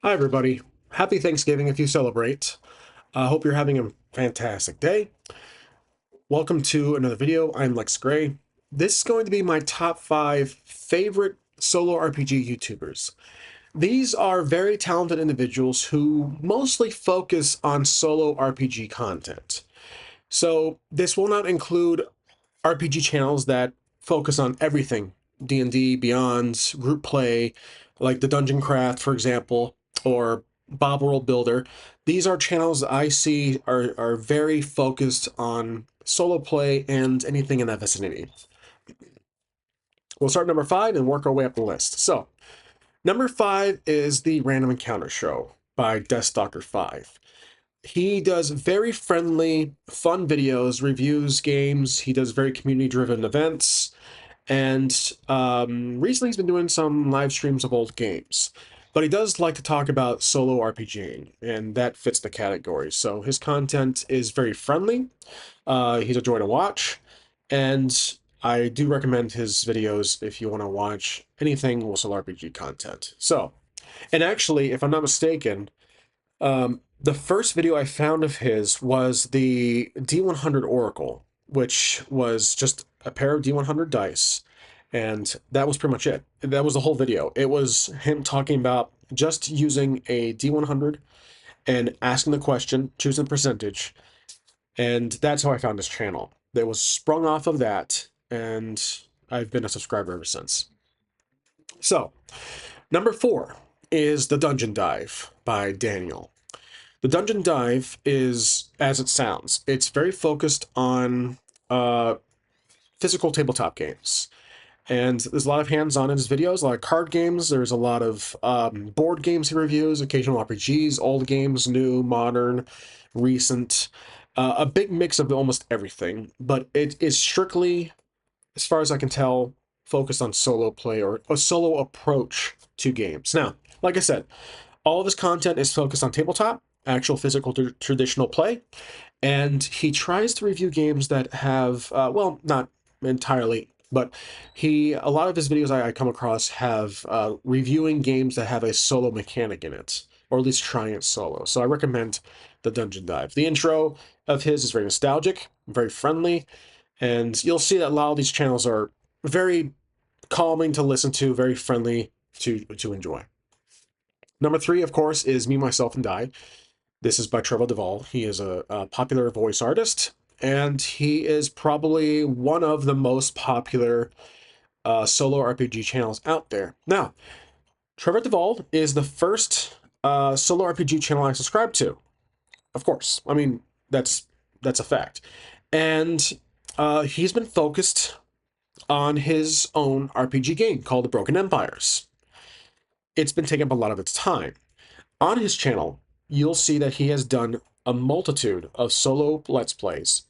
Hi, everybody. Happy Thanksgiving if you celebrate. I hope you're having a fantastic day. Welcome to another video. I'm Lex Gray. This is going to be my top 5 favorite solo RPG YouTubers. These are very talented individuals who mostly focus on solo RPG content. So this will not include RPG channels that focus on everything, D&D, Beyond, group play, like the Dungeon Craft, for example, or Bob World Builder. These are channels I see are very focused on solo play and anything in that vicinity. We'll start number 5 and work our way up the list. So, number 5 is the Random Encounter Show by Deathstalker5. He does very friendly, fun videos, reviews games. He does very community-driven events. And recently he's been doing some live streams of old games. But he does like to talk about solo RPGing, and that fits the category. So his content is very friendly. He's a joy to watch. And I do recommend his videos if you want to watch anything with solo RPG content. So, and actually, if I'm not mistaken, the first video I found of his was the D100 Oracle, which was just a pair of D100 dice. And that was pretty much it. That was the whole video. It was him talking about just using a D100 and asking the question, choosing the percentage. And that's how I found his channel. That was sprung off of that, and I've been a subscriber ever since. So, number 4 is The Dungeon Dive by Daniel. The Dungeon Dive is, as it sounds, it's very focused on uh, physical tabletop games. And there's a lot of hands-on in his videos, a lot of card games. There's a lot of board games he reviews, occasional RPGs, old games, new, modern, recent. A big mix of almost everything. But it is strictly, as far as I can tell, focused on solo play or a solo approach to games. Now, like I said, all of his content is focused on tabletop, actual physical traditional play, and he tries to review games that have, well, not entirely, but a lot of his videos I come across have reviewing games that have a solo mechanic in it, or at least trying it solo. So I recommend the Dungeon Dive. The intro of his is very nostalgic, very friendly, and you'll see that a lot of these channels are very calming to listen to, very friendly to enjoy. Number 3, of course, is Me, Myself, and Die. This is by Trevor Duvall. He is a popular voice artist, and he is probably one of the most popular solo RPG channels out there. Now, Trevor Duvall is the first solo RPG channel I subscribe to. Of course, I mean that's a fact, and he's been focused on his own RPG game called The Broken Empires. It's been taking up a lot of its time. On his channel, you'll see that he has done a multitude of solo Let's Plays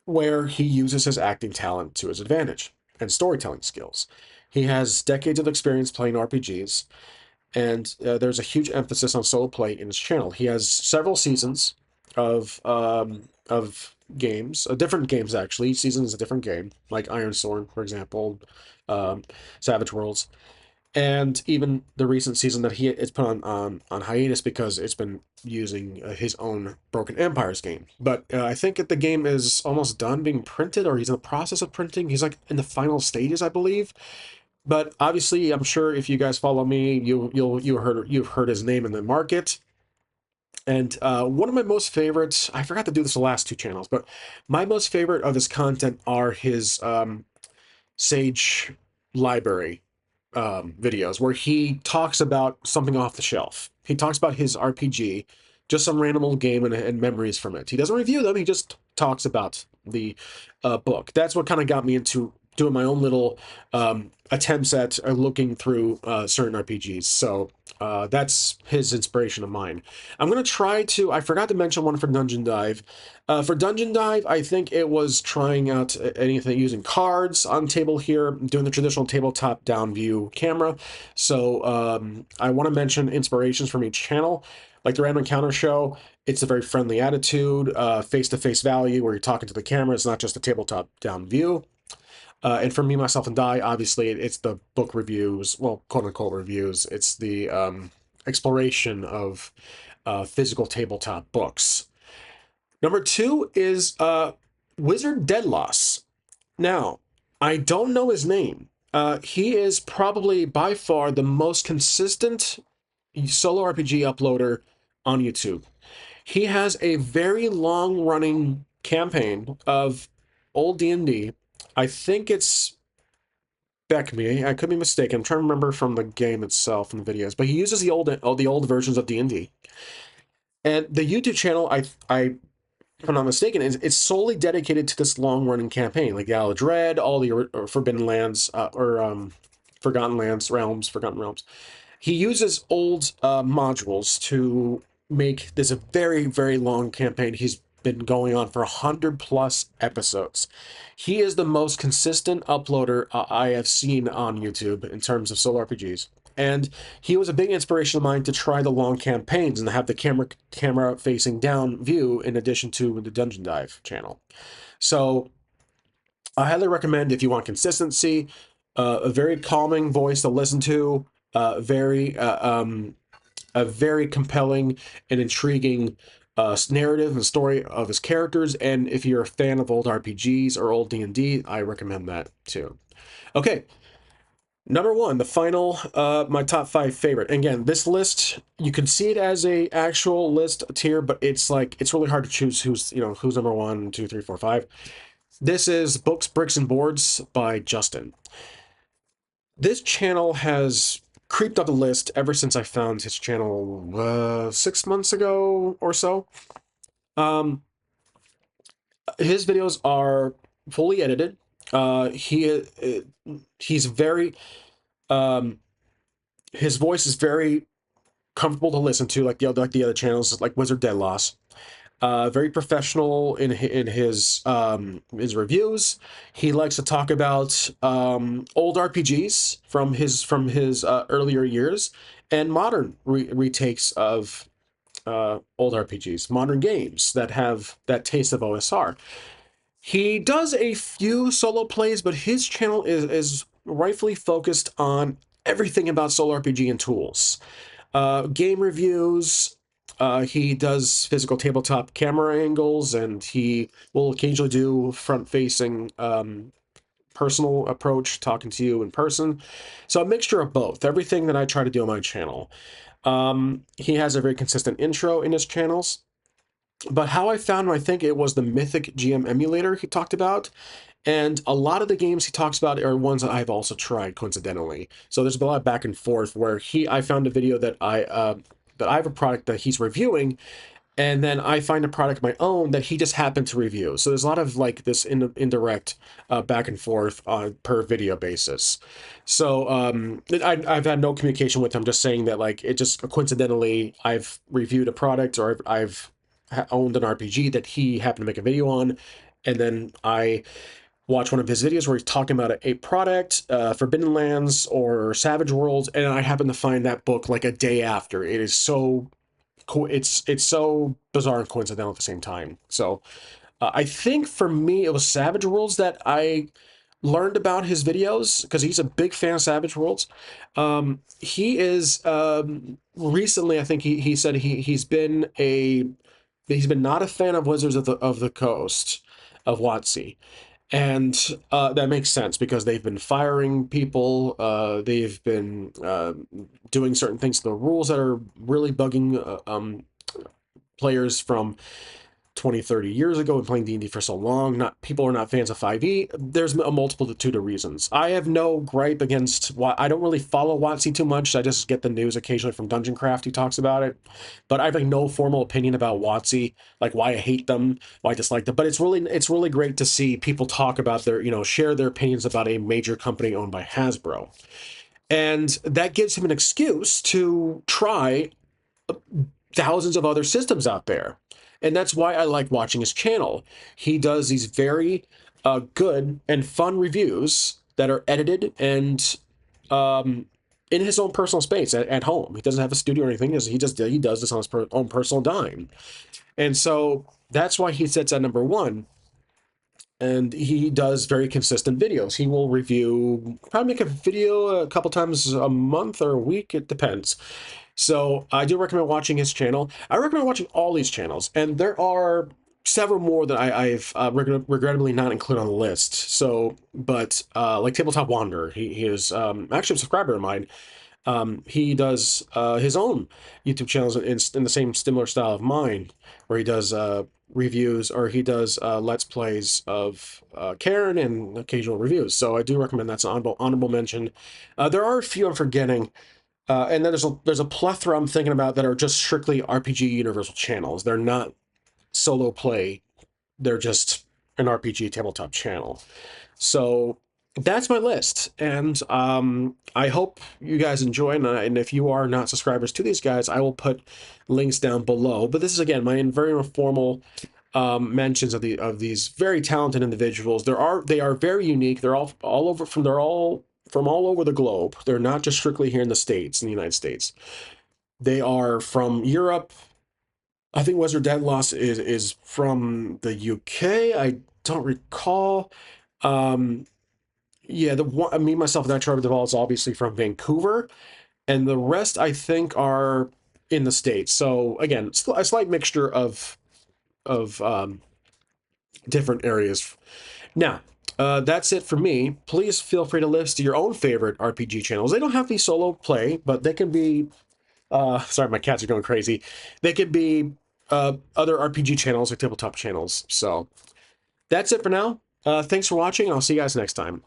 where he uses his acting talent to his advantage and storytelling skills. He has decades of experience playing RPGs, and there's a huge emphasis on solo play in his channel. He has several seasons of games, different games actually. Each season is a different game, like Iron Sword, for example, um, Savage Worlds, and even the recent season that he it's put on hiatus because it's been using his own Broken Empires game. But I think that the game is almost done being printed, or he's in the process of printing. He's like in the final stages, I believe. But obviously, I'm sure if you guys follow me, you've heard his name in the market. And one of my most favorites, I forgot to do this the last two channels, but my most favorite of his content are his Sage library videos where he talks about something off the shelf. He talks about his RPG, just some random old game and memories from it. He doesn't review them, he just talks about the book. That's what kind of got me into doing my own little attempts at looking through certain RPGs. So that's his inspiration of mine. I'm going to try to, I forgot to mention one for Dungeon Dive. For Dungeon Dive, I think it was trying out anything using cards on table here, doing the traditional tabletop down view camera. So I want to mention inspirations from each channel. Like the Random Encounter Show, it's a very friendly attitude, face-to-face value where you're talking to the camera. It's not just a tabletop down view. And for Me, Myself, and Die, obviously, it's the book reviews, well, quote-unquote reviews. It's the exploration of physical tabletop books. Number two is Wizard Deadloss. Now, I don't know his name. He is probably by far the most consistent solo RPG uploader on YouTube. He has a very long running campaign of old D&D. I think it's Beckme. I could be mistaken. I'm trying to remember from the game itself and the videos, but he uses the old versions of D&D. And the YouTube channel, if I'm not mistaken, it's solely dedicated to this long running campaign, like the Isle of Dread, all the Forbidden Lands, Forgotten Lands, Forgotten Realms. He uses old modules to make this a very, very long campaign. He's been going on for 100+ episodes. He is the most consistent uploader I have seen on YouTube in terms of solo RPGs. And he was a big inspiration of mine to try the long campaigns and have the camera facing down view in addition to the Dungeon Dive channel. So I highly recommend if you want consistency, a very calming voice to listen to, a very compelling and intriguing narrative and story of his characters. And if you're a fan of old RPGs or old D&D, I recommend that too. Okay, number one, the final, my top 5 favorite. Again, this list, you can see it as a actual list tier, but it's really hard to choose who's number 1, 2, 3, 4, 5. This is Books, Bricks, and Boards by Justin. This channel has creeped up the list ever since I found his channel 6 months ago or so. His videos are fully edited. He's very his voice is very comfortable to listen to, like the other channels, like Wizard Deadloss. Very professional in his reviews. He likes to talk about old RPGs from his earlier years and modern retakes of old RPGs, modern games that have that taste of OSR. He does a few solo plays, but his channel is rightfully focused on everything about solo RPG and tools. Game reviews. He does physical tabletop camera angles, and he will occasionally do front-facing personal approach, talking to you in person. So a mixture of both, everything that I try to do on my channel. He has a very consistent intro in his channels. But how I found him, I think it was the Mythic GM emulator he talked about. And a lot of the games he talks about are ones that I've also tried, coincidentally. So there's a lot of back and forth where I found a video that I have a product that he's reviewing, and then I find a product of my own that he just happened to review. So there's a lot of like this indirect back and forth per video basis. So I've had no communication with him, just saying that like it just coincidentally I've reviewed a product or I've owned an RPG that he happened to make a video on, and then I watch one of his videos where he's talking about a product, Forbidden Lands or Savage Worlds, and I happen to find that book like a day after. It is so it's so bizarre and coincidental at the same time. So I think for me it was Savage Worlds that I learned about his videos because he's a big fan of Savage Worlds. He is recently, I think he said he's been not a fan of Wizards of the Coast of WotC. And that makes sense because they've been firing people. They've been doing certain things to the rules that are really bugging players from 20, 30 years ago and playing D&D for so long. People are not fans of 5e. There's a multitude of reasons. I have no gripe against I don't really follow WotC too much. I just get the news occasionally from Dungeon Craft. He talks about it, but I have like no formal opinion about WotC, like why I hate them, why I dislike them. But it's really great to see people talk about share their opinions about a major company owned by Hasbro, and that gives him an excuse to try thousands of other systems out there. And that's why I like watching his channel. He does these very good and fun reviews that are edited and in his own personal space at home. He doesn't have a studio or anything. He does this on his own personal dime. And so that's why he sits at number 1. and he does very consistent videos. He will review, probably make a video a couple times a month or a week, it depends. So I do recommend watching his channel. I recommend watching all these channels, and there are several more that I've regrettably not included on the list. So, but like Tabletop Wanderer, he is actually a subscriber of mine. He does his own YouTube channels in the same similar style of mine, where he does reviews, or he does Let's Plays of Karen and occasional reviews. So I do recommend that's an honorable mention. There are a few I'm forgetting. And then there's a plethora I'm thinking about that are just strictly RPG Universal channels. They're not solo play. They're just an RPG tabletop channel. So that's my list, and I hope you guys enjoy. And if you are not subscribers to these guys, I will put links down below. But this is again my very informal mentions of these very talented individuals. They are very unique. They're all over from all over the globe. They're not just strictly here in the States, in the United States. They are from Europe. I think Wizard Deadloss is from the UK. I don't recall. Um, yeah, the one, me, myself, and that Trevor Duvall is obviously from Vancouver, and the rest I think are in the States. So again, a slight mixture of different areas. Now, that's it for me. Please feel free to list your own favorite RPG channels. They don't have to be solo play, but they can be. Sorry, my cats are going crazy. They could be other RPG channels or tabletop channels. So that's it for now. Thanks for watching. I'll see you guys next time.